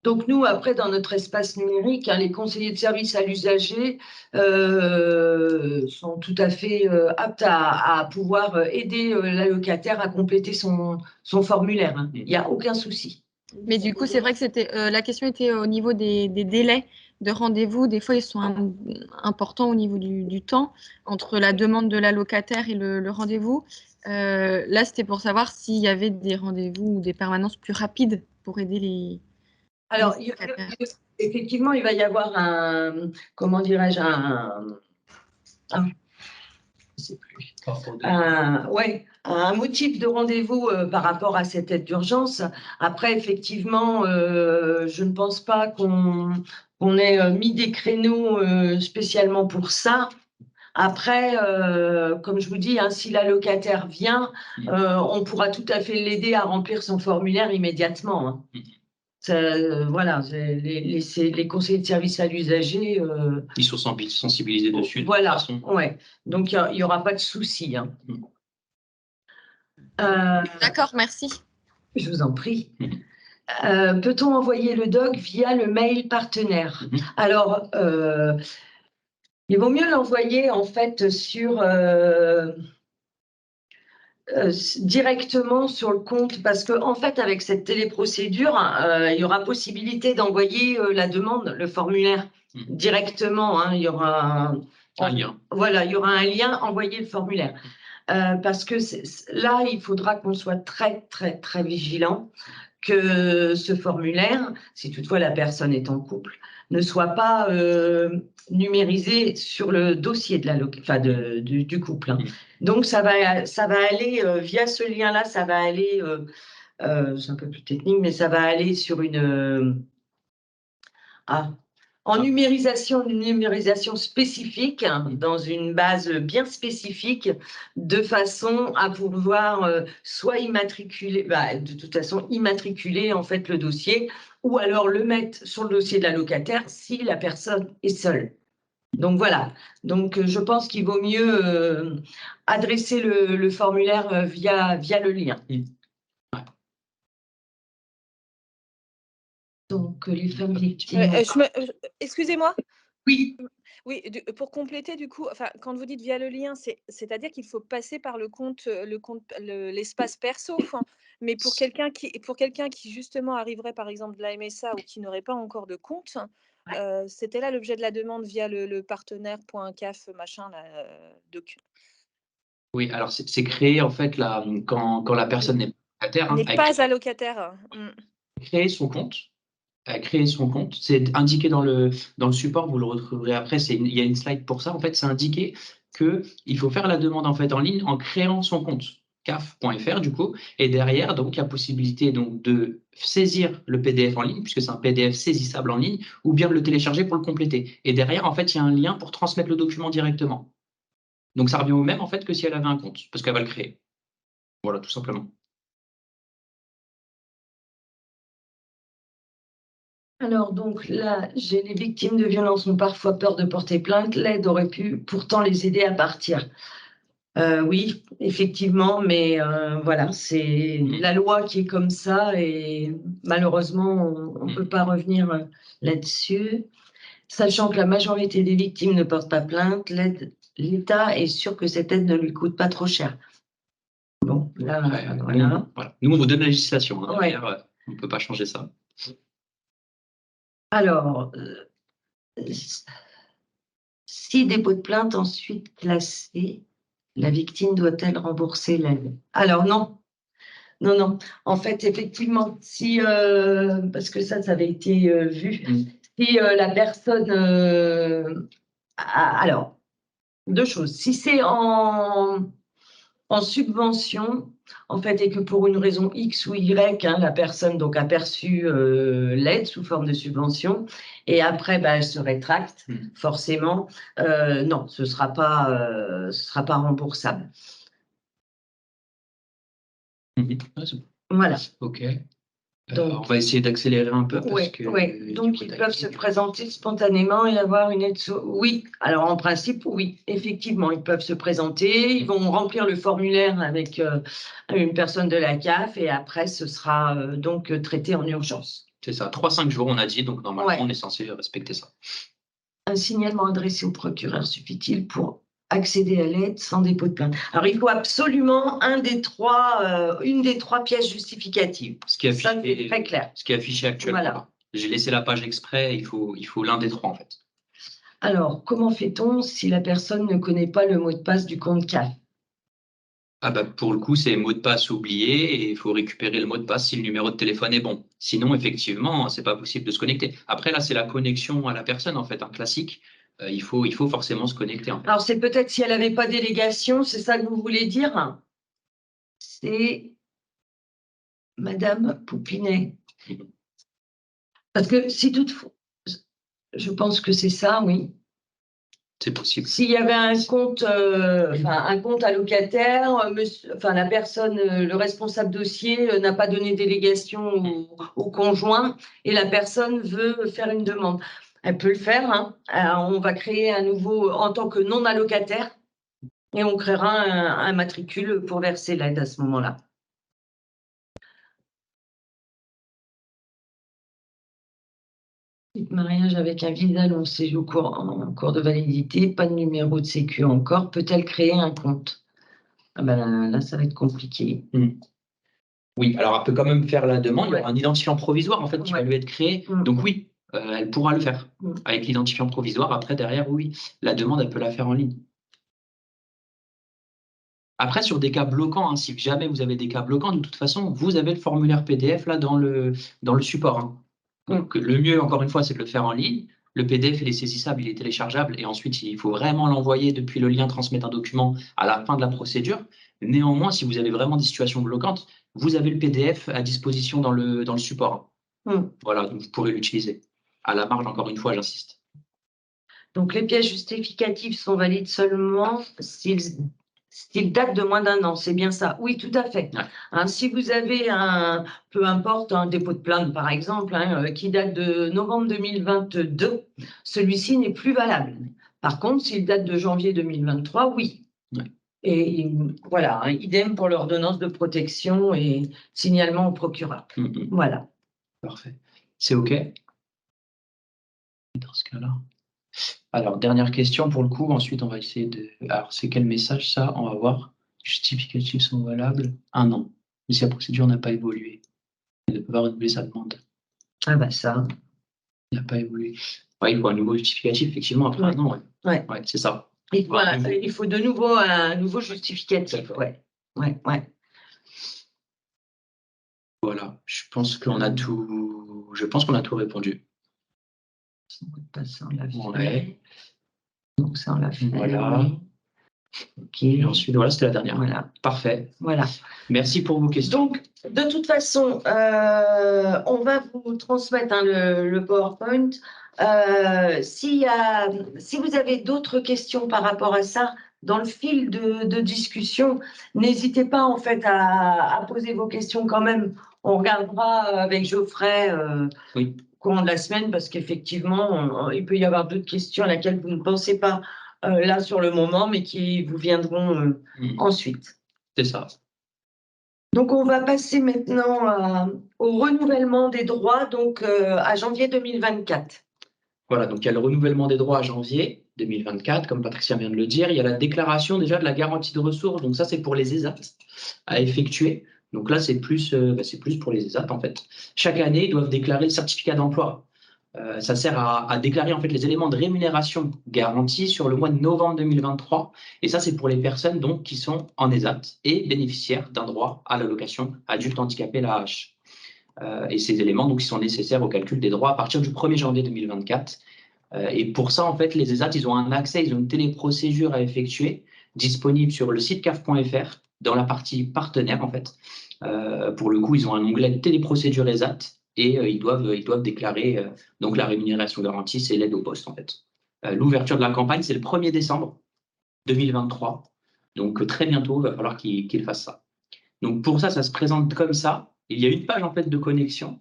Donc nous, après, dans notre espace numérique, les conseillers de service à l'usager sont tout à fait aptes à pouvoir aider l'allocataire à compléter son formulaire. Hein. Il n'y a aucun souci. Mais du coup, c'est vrai que la question était au niveau des délais de rendez-vous. Des fois, ils sont importants au niveau du temps entre la demande de l'allocataire et le rendez-vous. Là, c'était pour savoir s'il y avait des rendez-vous ou des permanences plus rapides pour aider les... Alors, effectivement, il va y avoir comment dirais-je, je sais plus. Un motif de rendez-vous par rapport à cette aide d'urgence. Après, effectivement, je ne pense pas qu'on ait mis des créneaux spécialement pour ça. Après, comme je vous dis, hein, si l'allocataire vient, on pourra tout à fait l'aider à remplir son formulaire immédiatement. Hein. Voilà, les conseillers de service à l'usager. Ils sont sensibilisés dessus. Voilà, ouais. Donc il n'y aura pas de souci. Hein. D'accord, merci. Je vous en prie. Peut-on envoyer le doc via le mail partenaire? Alors, il vaut mieux l'envoyer en fait sur directement sur le compte, parce que en fait, avec cette téléprocédure, il y aura possibilité d'envoyer la demande, le formulaire directement. Hein, il y aura un lien. Voilà, il y aura un lien, envoyer le formulaire. Parce que là, il faudra qu'on soit très, très, très vigilant que ce formulaire, si toutefois la personne est en couple, ne soit pas numérisé sur le dossier du couple. Hein. Donc, ça va aller via ce lien-là, ça va aller, c'est un peu plus technique, mais ça va aller sur une une numérisation spécifique, hein, dans une base bien spécifique, de façon à pouvoir soit immatriculer, de toute façon immatriculer en fait le dossier, ou alors le mettre sur le dossier de l'allocataire si la personne est seule. Donc voilà. Donc je pense qu'il vaut mieux adresser le formulaire via le lien. Donc les femmes victimes. Excusez-moi. Oui. Oui, pour compléter, du coup, enfin, quand vous dites via le lien, c'est-à-dire qu'il faut passer par l'espace perso. Mais pour quelqu'un qui justement arriverait, par exemple, de la MSA ou qui n'aurait pas encore de compte, c'était là l'objet de la demande via le partenaire.caf machin doc. Oui, alors c'est créé en fait quand la personne n'est pas allocataire. N'est pas allocataire. Créer son compte. Créer son compte. C'est indiqué dans le support, vous le retrouverez après. Il y a une slide pour ça. En fait, c'est indiqué qu'il faut faire la demande en fait en ligne en créant son compte. caf.fr du coup, et derrière, donc, il y a possibilité donc, de saisir le PDF en ligne, puisque c'est un PDF saisissable en ligne, ou bien de le télécharger pour le compléter. Et derrière, en fait, il y a un lien pour transmettre le document directement. Donc, ça revient au même, en fait, que si elle avait un compte, parce qu'elle va le créer. Voilà, tout simplement. Alors, donc là, les victimes de violences ont parfois peur de porter plainte. L'aide aurait pu pourtant les aider à partir. Oui, effectivement, mais voilà, c'est la loi qui est comme ça et malheureusement, on ne peut pas revenir là-dessus. Sachant que la majorité des victimes ne portent pas plainte, l'État est sûr que cette aide ne lui coûte pas trop cher. Bon, là, voilà. Nous, on vous donne la législation. Hein, Ouais. On ne peut pas changer ça. Alors, si dépôt de plainte ensuite classé, la victime doit-elle rembourser l'aide? Alors non. Non. En fait, effectivement, si parce que ça avait été vu, si la personne alors, deux choses. Si c'est en subvention, en fait, et que pour une raison X ou Y, la personne donc a perçu l'aide sous forme de subvention, et après, elle se rétracte, forcément, non, ce sera pas remboursable. Voilà. Ok. On va essayer d'accélérer un peu. Oui. Donc, ils peuvent se présenter spontanément et avoir une aide. Oui, alors en principe, oui, effectivement, ils peuvent se présenter, ils vont remplir le formulaire avec une personne de la CAF et après, ce sera donc traité en urgence. C'est ça, 3-5 jours, on a dit, donc normalement, on est censé respecter ça. Un signalement adressé au procureur suffit-il pour accéder à l'aide sans dépôt de plainte? Alors, il faut absolument une des trois pièces justificatives. Ça, c'est très clair. Ce qui est affiché actuellement. Voilà. J'ai laissé la page exprès, il faut l'un des trois, en fait. Alors, comment fait-on si la personne ne connaît pas le mot de passe du compte CAF? Pour le coup, c'est mot de passe oublié et il faut récupérer le mot de passe si le numéro de téléphone est bon. Sinon, effectivement, c'est pas possible de se connecter. Après, là, c'est la connexion à la personne, en fait, un classique. Il faut forcément se connecter. En fait. Alors, c'est peut-être si elle n'avait pas délégation, c'est ça que vous voulez dire? C'est Madame Poupinet. Parce que si toutefois, je pense que c'est ça, oui. C'est possible. S'il y avait un compte allocataire, la personne, le responsable dossier n'a pas donné délégation au conjoint et la personne veut faire une demande. Elle peut le faire. Alors, on va créer un nouveau en tant que non allocataire et on créera un matricule pour verser l'aide à ce moment-là. Mariage avec un visa long séjour en cours de validité, pas de numéro de sécu encore, peut-elle créer un compte? Là, ça va être compliqué. Oui, alors elle peut quand même faire la demande. Il y aura un identifiant provisoire en fait qui va lui être créé. Donc oui, elle pourra le faire avec l'identifiant provisoire. Après, derrière, oui, la demande, elle peut la faire en ligne. Après, sur des cas bloquants, si jamais vous avez des cas bloquants, de toute façon, vous avez le formulaire PDF là dans le support. Donc, le mieux, encore une fois, c'est de le faire en ligne. Le PDF, il est saisissable, il est téléchargeable et ensuite, il faut vraiment l'envoyer depuis le lien transmettre un document à la fin de la procédure. Néanmoins, si vous avez vraiment des situations bloquantes, vous avez le PDF à disposition dans le support. Voilà, donc vous pourrez l'utiliser. À la marge, encore une fois, j'insiste. Donc, les pièces justificatives sont valides seulement s'ils datent de moins d'1 an, c'est bien ça? Oui, tout à fait. Si vous avez peu importe, un dépôt de plainte, par exemple, qui date de novembre 2022, celui-ci n'est plus valable. Par contre, s'il date de janvier 2023, oui. Et voilà, idem pour l'ordonnance de protection et signalement au procureur. Voilà. Parfait. C'est OK? Dans ce cas-là. Alors, dernière question pour le coup. Ensuite, on va essayer de. Alors, c'est quel message ça? On va voir. Justificatifs sont valables 1 an. Mais si la procédure n'a pas évolué, elle ne peut pas renouveler sa demande. Ça. Il n'a pas évolué. Il faut un nouveau justificatif, effectivement, après 1 an. Ouais, c'est ça. Il faut de nouveau un nouveau justificatif. Voilà. Je pense qu'on a tout. Je pense qu'on a tout répondu. Ça, on l'a fait. Donc ça, on l'a fait. Voilà. Et ensuite, voilà, c'était la dernière. Voilà. Parfait. Voilà. Merci pour vos questions. Donc, de toute façon, on va vous transmettre le PowerPoint. Si vous avez d'autres questions par rapport à ça, dans le fil de discussion, n'hésitez pas en fait à poser vos questions quand même. On regardera avec Geoffrey Oui. au courant de la semaine parce qu'effectivement, il peut y avoir d'autres questions à laquelle vous ne pensez pas là sur le moment, mais qui vous viendront ensuite. C'est ça. Donc, on va passer maintenant au renouvellement des droits, donc à janvier 2024. Voilà, donc il y a le renouvellement des droits à janvier 2024, comme Patricia vient de le dire. Il y a la déclaration déjà de la garantie de ressources. Donc ça, c'est pour les ESAT à effectuer. Donc là, c'est plus pour les ESAT, en fait. Chaque année, ils doivent déclarer le certificat d'emploi. Ça sert à déclarer en fait les éléments de rémunération garantis sur le mois de novembre 2023. Et ça, c'est pour les personnes donc, qui sont en ESAT et bénéficiaires d'un droit à l'allocation adulte handicapé, l'AAH. Et ces éléments donc, ils sont nécessaires au calcul des droits à partir du 1er janvier 2024. Et pour ça, en fait, les ESAT, ils ont un accès, ils ont une téléprocédure à effectuer disponible sur le site caf.fr dans la partie partenaire, en fait. Pour le coup, ils ont un onglet téléprocédure ESAT et ils doivent déclarer donc la rémunération garantie, c'est l'aide au poste, en fait. L'ouverture de la campagne, c'est le 1er décembre 2023. Donc, très bientôt, il va falloir qu'ils fassent ça. Donc, pour ça, ça se présente comme ça. Il y a une page, en fait, de connexion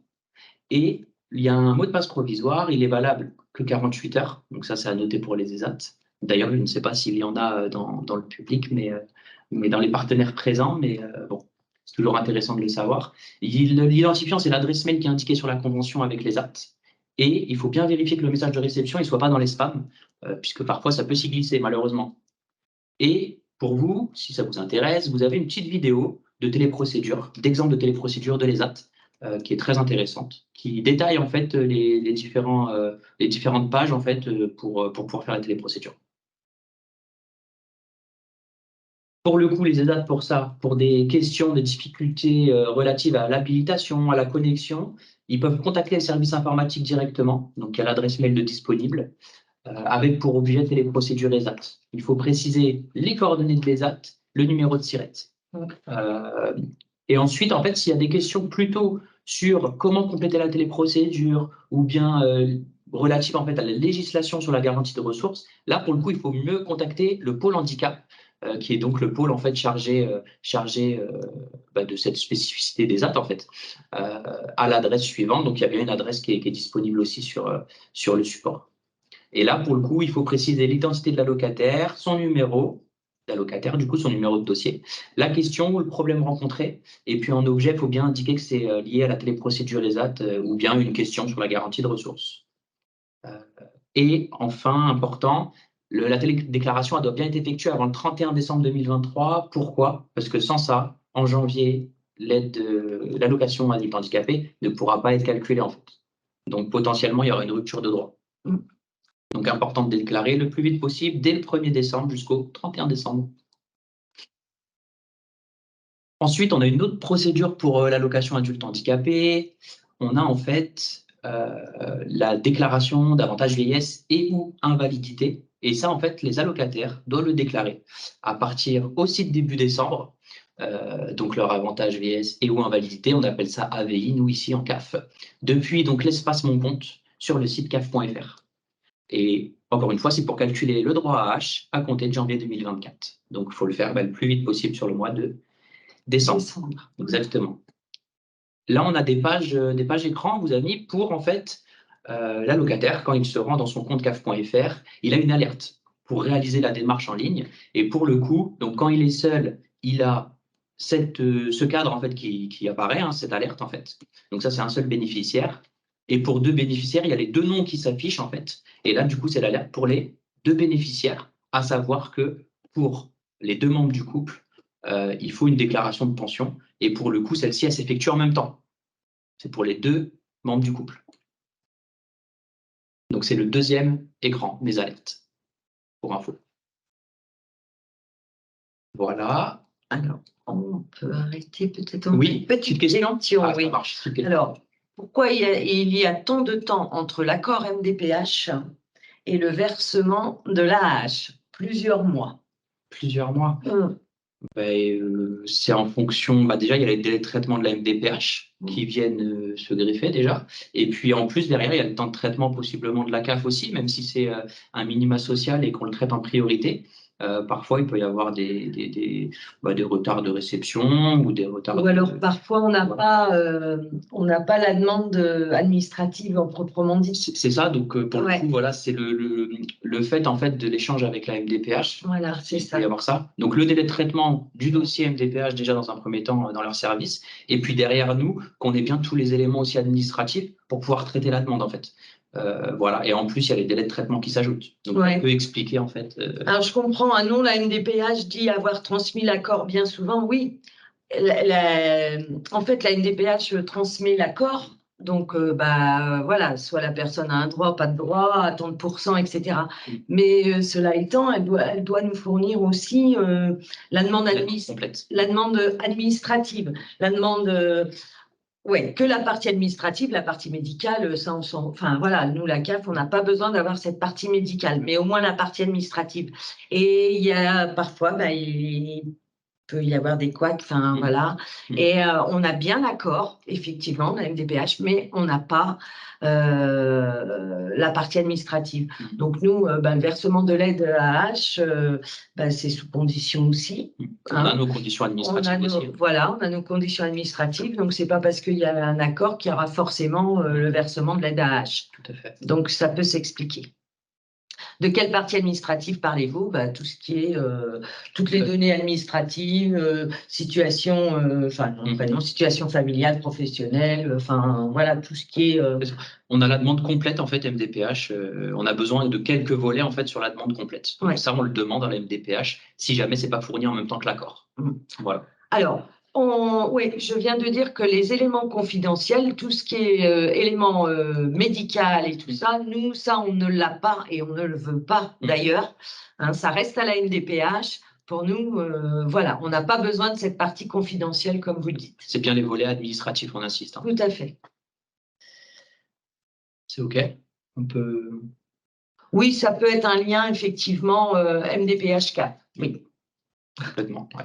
et il y a un mot de passe provisoire. Il est valable que 48 heures. Donc, ça, c'est à noter pour les ESAT. D'ailleurs, je ne sais pas s'il y en a dans le public, mais dans les partenaires présents. Mais bon, c'est toujours intéressant de le savoir. L'identifiant, c'est l'adresse mail qui est indiquée sur la convention avec les ESAT. Et il faut bien vérifier que le message de réception ne soit pas dans les spams, puisque parfois, ça peut s'y glisser, malheureusement. Et pour vous, si ça vous intéresse, vous avez une petite vidéo de téléprocédure, d'exemple de téléprocédure de l'ESAT, qui est très intéressante, qui détaille en fait les différentes pages en fait pour pouvoir faire la téléprocédure. Pour le coup, les ESAT pour ça, pour des questions, des difficultés relatives à l'habilitation, à la connexion, ils peuvent contacter le service informatique directement. Donc, il y a l'adresse mail de disponible, avec pour objet téléprocédure ESAT. Il faut préciser les coordonnées de l'ESAT, le numéro de SIRET. Et ensuite, en fait, s'il y a des questions plutôt sur comment compléter la téléprocédure ou bien relatives en fait à la législation sur la garantie de ressources, là, pour le coup, il faut mieux contacter le pôle handicap, qui est donc le pôle en fait chargé de cette spécificité des ESAT en fait, à l'adresse suivante. Donc, il y a bien une adresse qui est disponible aussi sur le support. Et là, pour le coup, il faut préciser l'identité de l'allocataire, son numéro d'allocataire, du coup, son numéro de dossier, la question ou le problème rencontré. Et puis, en objet, il faut bien indiquer que c'est lié à la téléprocédure ESAT ou bien une question sur la garantie de ressources. Et enfin, important, la télédéclaration elle doit bien être effectuée avant le 31 décembre 2023. Pourquoi? Parce que sans ça, en janvier, l'allocation adulte handicapé ne pourra pas être calculée, en fait. Donc, potentiellement, il y aura une rupture de droit. Donc, important de déclarer le plus vite possible, dès le 1er décembre jusqu'au 31 décembre. Ensuite, on a une autre procédure pour l'allocation adulte handicapé. On a en fait la déclaration d'avantage vieillesse et ou invalidité. Et ça, en fait, les allocataires doivent le déclarer à partir aussi de début décembre. Donc, leur avantage vieillesse et ou invalidité, on appelle ça AVI, nous ici en CAF. Depuis donc l'espace Mon Compte sur le site caf.fr. Et encore une fois, c'est pour calculer le droit à H à compter de janvier 2024. Donc, il faut le faire le plus vite possible sur le mois de décembre. Exactement. Là, on a des pages écran, vous avez mis pour, en fait, l'allocataire, quand il se rend dans son compte caf.fr, il a une alerte pour réaliser la démarche en ligne. Et pour le coup, donc, quand il est seul, il a ce cadre, en fait, qui apparaît, cette alerte, en fait. Donc, ça, c'est un seul bénéficiaire. Et pour 2 bénéficiaires, il y a les 2 noms qui s'affichent, en fait. Et là, du coup, c'est l'alerte pour les 2 bénéficiaires, à savoir que pour les 2 membres du couple, il faut une déclaration de pension. Et pour le coup, celle-ci, elle s'effectue en même temps. C'est pour les 2 membres du couple. Donc, c'est le 2e écran, mes alertes, pour info. Voilà. Alors, on peut arrêter peut-être. Oui, petite question. Ah, oui. ça marche. Alors, pourquoi il y a tant de temps entre l'accord MDPH et le versement de l'AAH? Plusieurs mois. Plusieurs mois. Hum. C'est en fonction, déjà il y a les délais de traitement de la MDPH qui viennent se greffer déjà, et puis en plus derrière il y a le temps de traitement possiblement de la CAF aussi, même si c'est un minima social et qu'on le traite en priorité. Parfois il peut y avoir des retards de réception ou des retards Ou alors parfois on n'a pas la demande administrative en proprement dit. C'est ça, donc pour Ouais. le coup, voilà, c'est le fait en fait de l'échange avec la MDPH. Voilà, c'est Il ça. peut y avoir ça. Donc le délai de traitement du dossier MDPH déjà dans un premier temps dans leur service, et puis derrière nous, qu'on ait bien tous les éléments aussi administratifs pour pouvoir traiter la demande en fait. Voilà, et en plus il y a les délais de traitement qui s'ajoutent. Donc Ouais. ça peut expliquer en fait. Alors je comprends, hein, non, la MDPH dit avoir transmis l'accord bien souvent, oui. En fait, la MDPH transmet l'accord, donc voilà, soit la personne a un droit, pas de droit, à tant de pourcents, etc. Mais cela étant, elle doit nous fournir aussi la demande administrative, la demande. Oui, que la partie administrative, la partie médicale, ça on s'en. Enfin voilà, nous la CAF, on n'a pas besoin d'avoir cette partie médicale, mais au moins la partie administrative. Et il y a parfois, il peut y avoir des couacs, enfin voilà. Et on a bien l'accord, effectivement, de la MDPH, mais on n'a pas la partie administrative. Donc nous, le versement de l'aide AH, c'est sous condition aussi. On a nos conditions administratives aussi. Voilà, on a nos conditions administratives, donc c'est pas parce qu'il y a un accord qu'il y aura forcément le versement de l'aide AH. Tout à fait. Donc ça peut s'expliquer. De quelle partie administrative parlez-vous? Tout ce qui est toutes les données administratives, situation, situation familiale, professionnelle, voilà tout ce qui est. On a la demande complète en fait MDPH. On a besoin de quelques volets en fait sur la demande complète. Donc, ouais. Ça, on le demande à la MDPH si jamais c'est pas fourni en même temps que l'accord. Voilà. Alors. Oui, je viens de dire que les éléments confidentiels, tout ce qui est éléments médical et tout ça, nous, ça, on ne l'a pas et on ne le veut pas d'ailleurs. Hein, ça reste à la MDPH. Pour nous, voilà, on n'a pas besoin de cette partie confidentielle, comme vous le dites. C'est bien les volets administratifs, on insiste. Hein. Tout à fait. C'est OK. On peut. Oui, ça peut être un lien, effectivement, MDPH4. Oui. Complètement, ouais.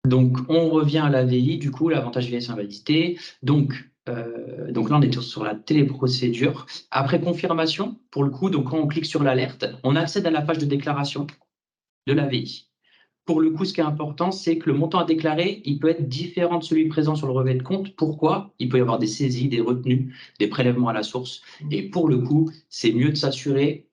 Donc, on revient à l'AVI, du coup, l'avantage vieillesse invalidité. Donc là, on est sur la téléprocédure. Après confirmation, pour le coup, donc quand on clique sur l'alerte, on accède à la page de déclaration de l'AVI. Pour le coup, ce qui est important, c'est que le montant à déclarer, il peut être différent de celui présent sur le relevé de compte. Pourquoi? Il peut y avoir des saisies, des retenues, des prélèvements à la source. Et pour le coup, c'est mieux de s'assurer,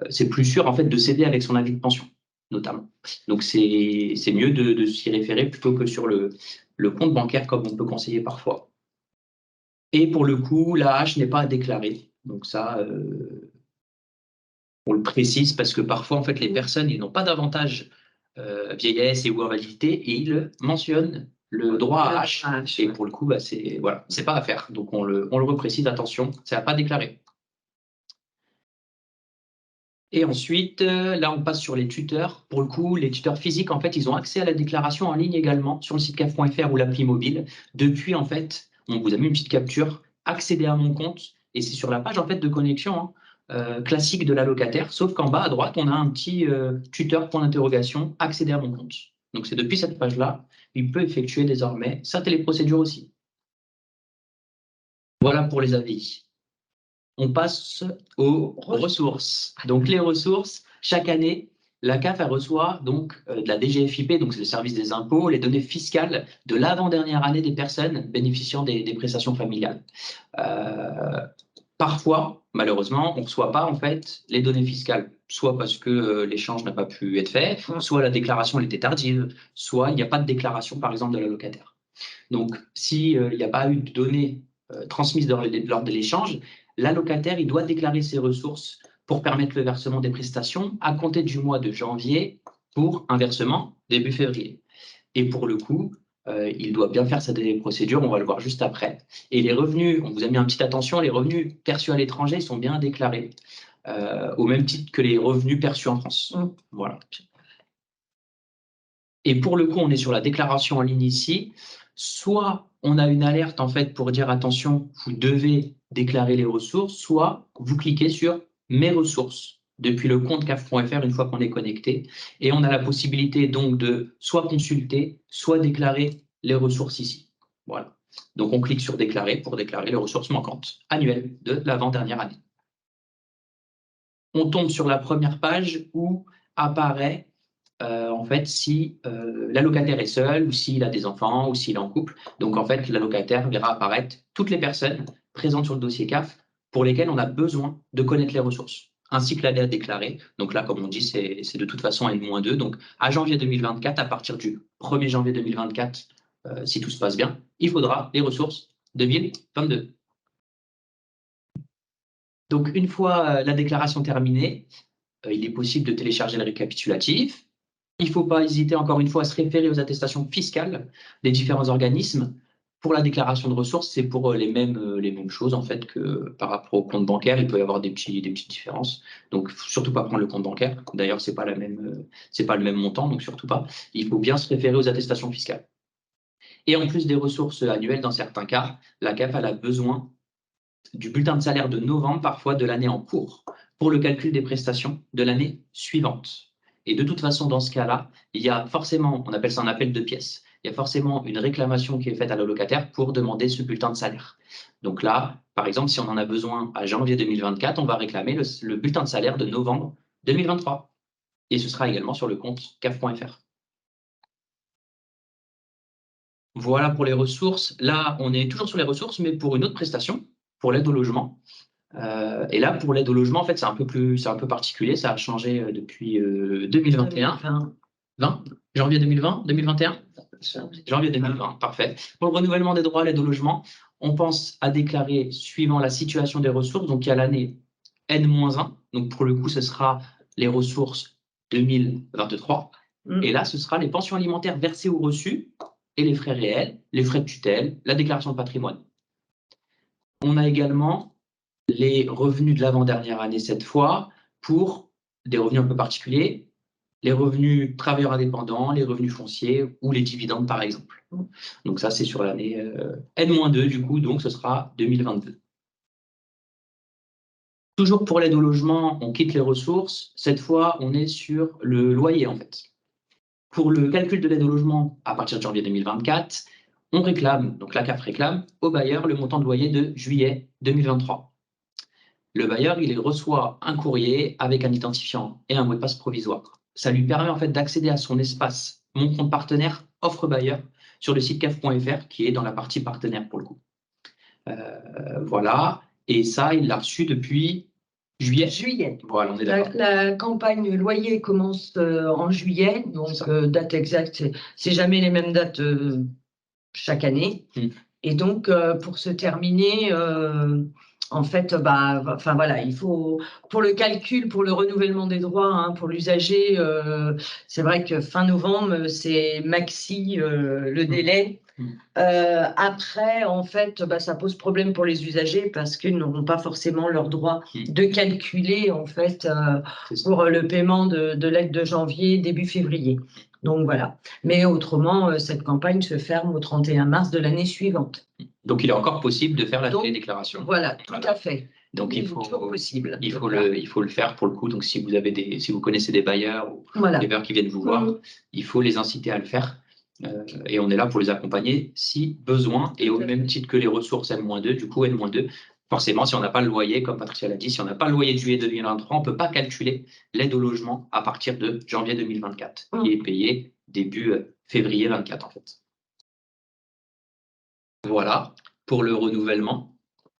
c'est plus sûr en fait de céder avec son avis de pension, notamment. Donc, c'est mieux de s'y référer plutôt que sur le compte bancaire, comme on peut conseiller parfois. Et pour le coup, l'AH n'est pas à déclarer. Donc ça, on le précise parce que parfois, en fait, les personnes, ils n'ont pas d'avantage vieillesse et ou invalidité et ils mentionnent le droit à H. Et pour le coup, c'est pas à faire. Donc, on le reprécise, attention, ça n'a pas déclaré. Et ensuite, là, on passe sur les tuteurs. Pour le coup, les tuteurs physiques, en fait, ils ont accès à la déclaration en ligne également sur le site caf.fr ou l'appli mobile. Depuis, en fait, on vous a mis une petite capture, accéder à mon compte, et c'est sur la page en fait de connexion classique de l'allocataire, sauf qu'en bas à droite, on a un petit tuteur point d'interrogation, accéder à mon compte. Donc, c'est depuis cette page-là, il peut effectuer désormais sa téléprocédure aussi. Voilà pour les AVI. On passe aux ressources. Donc, les ressources, chaque année, la CAF elle reçoit donc de la DGFiP, donc c'est le service des impôts, les données fiscales de l'avant-dernière année des personnes bénéficiant des prestations familiales. Parfois, malheureusement, on ne reçoit pas en fait les données fiscales, soit parce que l'échange n'a pas pu être fait, soit la déclaration elle était tardive, soit il n'y a pas de déclaration par exemple de l'allocataire. Donc, s'il n'y a pas eu de données transmises lors de l'échange, l'allocataire il doit déclarer ses ressources pour permettre le versement des prestations à compter du mois de janvier pour un versement début février. Et pour le coup, il doit bien faire sa procédure, on va le voir juste après. Et les revenus, on vous a mis un petit attention, les revenus perçus à l'étranger sont bien déclarés, au même titre que les revenus perçus en France. Voilà. Et pour le coup, on est sur la déclaration en ligne ici. Soit on a une alerte en fait pour dire attention, vous devez déclarer les ressources, soit vous cliquez sur mes ressources. depuis le compte CAF.fr une fois qu'on est connecté. Et on a la possibilité donc de soit consulter, soit déclarer les ressources ici. Voilà. Donc on clique sur déclarer pour déclarer les ressources manquantes annuelles de l'avant-dernière année. On tombe sur la première page où apparaît en fait si l'allocataire est seul ou s'il a des enfants ou s'il est en couple. Donc en fait l'allocataire verra apparaître toutes les personnes présentes sur le dossier CAF pour lesquelles on a besoin de connaître les ressources, ainsi que l'année à déclarer. Donc là, comme on dit, c'est de toute façon N-2. Donc à janvier 2024, à partir du 1er janvier 2024, si tout se passe bien, il faudra les ressources 2022. Donc une fois la déclaration terminée, il est possible de télécharger le récapitulatif. Il ne faut pas hésiter, encore une fois, à se référer aux attestations fiscales des différents organismes. Pour la déclaration de ressources, c'est pour les mêmes choses en fait que par rapport au compte bancaire. Il peut y avoir des petites différences. Donc, surtout pas prendre le compte bancaire. D'ailleurs, c'est pas le même montant, donc surtout pas. Il faut bien se référer aux attestations fiscales. Et en plus des ressources annuelles, dans certains cas, la CAF elle a besoin du bulletin de salaire de novembre, parfois de l'année en cours, pour le calcul des prestations de l'année suivante. Et de toute façon, dans ce cas-là, il y a forcément, on appelle ça un appel de pièces, il y a forcément une réclamation qui est faite à l'allocataire pour demander ce bulletin de salaire. Donc là, par exemple, si on en a besoin à janvier 2024, on va réclamer le bulletin de salaire de novembre 2023. Et ce sera également sur le compte CAF.fr. Voilà pour les ressources. Là, on est toujours sur les ressources, mais pour une autre prestation, pour l'aide au logement. Et là, pour l'aide au logement, en fait, c'est un peu particulier. Ça a changé depuis 2021. 20 janvier 2020, 2021 janvier 2020, parfait. Pour le renouvellement des droits à l'aide au logement, on pense à déclarer suivant la situation des ressources. Donc, il y a l'année N-1. Donc, pour le coup, ce sera les ressources 2023. Et là, ce sera les pensions alimentaires versées ou reçues et les frais réels, les frais de tutelle, la déclaration de patrimoine. On a également les revenus de l'avant-dernière année cette fois pour des revenus un peu particuliers, les revenus travailleurs indépendants, les revenus fonciers ou les dividendes par exemple. Donc ça c'est sur l'année N-2 du coup, donc ce sera 2022. Toujours pour l'aide au logement, on quitte les ressources. Cette fois, on est sur le loyer en fait. Pour le calcul de l'aide au logement à partir de janvier 2024, on réclame, donc la CAF réclame au bailleur le montant de loyer de juillet 2023. Le bailleur, il reçoit un courrier avec un identifiant et un mot de passe provisoire. Ça lui permet en fait d'accéder à son espace Mon compte partenaire offre bailleur sur le site caf.fr qui est dans la partie partenaire pour le coup. Voilà. Et ça, il l'a reçu depuis juillet. Voilà, on est d'accord. La campagne loyer commence en juillet, donc date exacte, c'est jamais les mêmes dates chaque année. Et donc, pour se terminer, en fait, voilà, il faut, pour le calcul, pour le renouvellement des droits, pour l'usager, c'est vrai que fin novembre, c'est maxi le délai. Après, en fait, ça pose problème pour les usagers parce qu'ils n'auront pas forcément leur droit de calculer, en fait, pour le paiement de l'aide de janvier, début février. Donc voilà. Mais autrement, cette campagne se ferme au 31 mars de l'année suivante. Donc il est encore possible de faire la télédéclaration. Voilà, tout à fait. Donc il faut le faire pour le coup. Donc si vous connaissez des bailleurs ou des bailleurs qui viennent vous voir, il faut les inciter à le faire. Et on est là pour les accompagner si besoin. Et au même titre que les ressources N-2, du coup N-2, forcément, si on n'a pas le loyer, comme Patricia l'a dit, si on n'a pas le loyer de juillet 2023, on ne peut pas calculer l'aide au logement à partir de janvier 2024, qui est payé début février 2024 en fait. Voilà pour le renouvellement.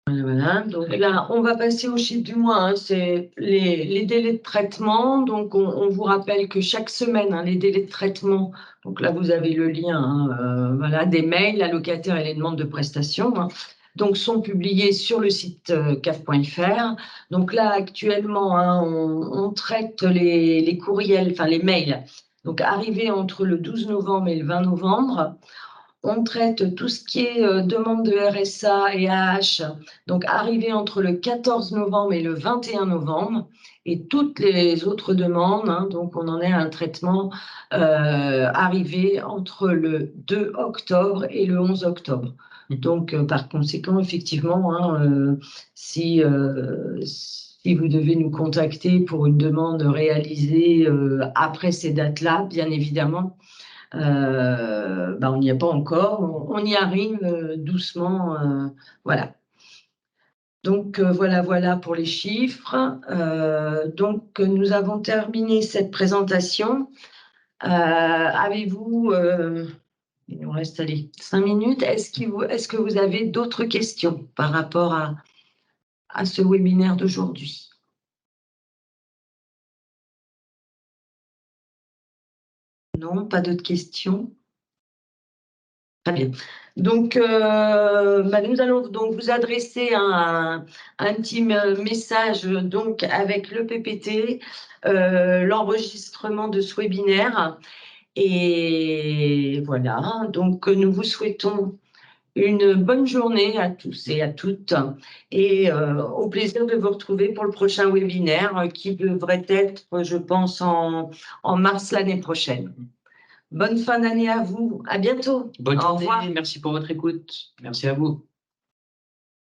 Voilà, donc là, on va passer au chiffre du mois, c'est les délais de traitement. Donc, on vous rappelle que chaque semaine, les délais de traitement, donc là, vous avez le lien voilà, des mails, allocataires et les demandes de prestations, donc sont publiés sur le site caf.fr. Donc là, actuellement, on traite les courriels, enfin les mails, donc arrivés entre le 12 novembre et le 20 novembre. On traite tout ce qui est demande de RSA et AH, donc arrivé entre le 14 novembre et le 21 novembre, et toutes les autres demandes, donc on en est à un traitement arrivé entre le 2 octobre et le 11 octobre. Donc, par conséquent, effectivement, si Si vous devez nous contacter pour une demande réalisée après ces dates-là, bien évidemment, on n'y est pas encore. On y arrive doucement. Voilà. Donc, voilà pour les chiffres. Donc, nous avons terminé cette présentation. Avez-vous, il nous reste 5 minutes, est-ce que vous avez d'autres questions par rapport à ce webinaire d'aujourd'hui? Non, pas d'autres questions? Très bien. Donc, nous allons donc vous adresser un petit message donc avec le PPT, l'enregistrement de ce webinaire. Et voilà, donc nous vous souhaitons une bonne journée à tous et à toutes et au plaisir de vous retrouver pour le prochain webinaire qui devrait être, je pense, en mars l'année prochaine. Bonne fin d'année à vous. À bientôt. Bonne Au journée. revoir. Merci pour votre écoute. Merci à vous.